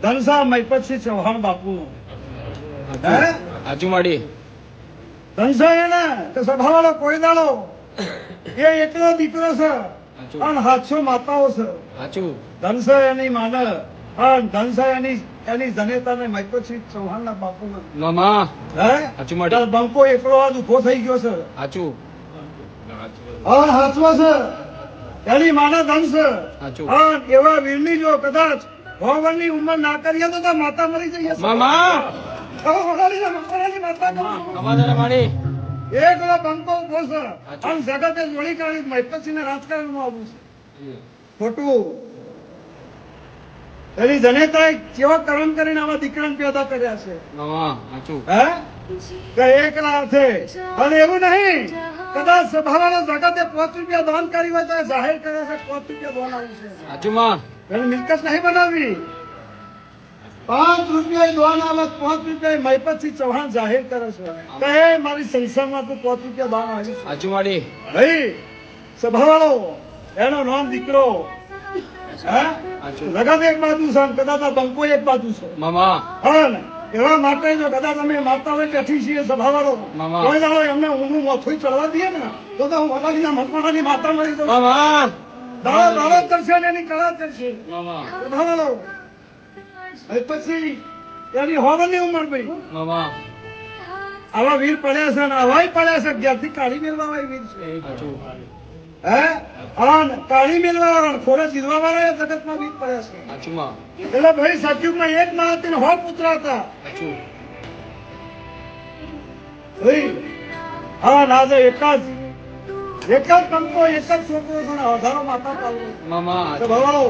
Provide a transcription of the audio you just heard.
ધનસા મહિપતસિંહ ચૌહાણ બાપુ હાચું માડી ધનસા એને તો સભાવાળો કોઈ દાડો એ એકલો દીકરો છે અને 700 માતાઓ છે. હાચું ધનસા એની માને અને ધનસા એની જનેતાને મહિપતસિંહ ચૌહાણના બાપુ મામા હે હાચું માડી તાર બંકો એકલો આજ ઉભો થઈ ગયો છે હાચું અને હાચવો છે એની માને ધન છે. હાચું અને એવા વીરની જો કદાચ ભગવાનની ઉંમર ના કરીએ તો તાર માતા મરી જઈએ મામા માતા અમારે માડી એકલો બંકો ઉભો છે અને જગતે જોડી કાઢી મહિપતસિંહને રાજકારણમાં આવવું છે ખોટું. એની જનેતાએ કેવા કર્મ કરીને આવા દીકરાને પેદા કર્યા છે મામા હાચું હે કે એકલા હાથે. અને એવું નહીં કદાચ સભાવાળો જગતે 5 રૂપિયા દાન કરી હોય તો એ જાહેર કરે છે 5 રૂપિયા દાન આવ્યું છે. હાચું માં એની મિલકત નહીં બનાવવી. 5 રૂપિયા દાન આવે 5 રૂપિયા મહિપતસિંહ ચૌહાણ જાહેર કરે છે કે એ મારી સંસ્થામાં તો 5 રૂપિયા દાન આવ્યું છે. હાચું માડી ભાઈ સભાવાળો એનો નામ દીકરો હે જગત એક બાજુ છે અને કદાચ આ બંકો એક બાજુ છે મામા અને એવા માટે જો કદાચ અમે માતા હોય બેઠી છીએ સભાવાળો મામા. કોઈ દાડો એમને ઊંઘું મોથું ચડવા દઈએ ને તો હું વડાલીના મકવાણાની માતા મરી જાઉં. મામા દાડો કરશે ને એની કળા કરશે મામા સભાવાળો. હવે પછી એની હોવાની ઉંમર ભાઈ મામા આવા વીર પડ્યા છે અને આવાય પડ્યા છે જ્યાંથી કાઢી મેળવા વાળા વીર છે હાચું હે અને કાઢી મેળવા વાળા ખોરા જીરવા વાળા એ જગતમાં વીર પડ્યા છે. હાચું માં એટલે ભાઈ સતયુગમાં એક માં હતી 100 પુત્ર હતા. હાચું ભાઈ હા આજે એક જ કંકો એક જ છોકરો છે ને 1000 માતા પાલવો. મામા તો ભવાળો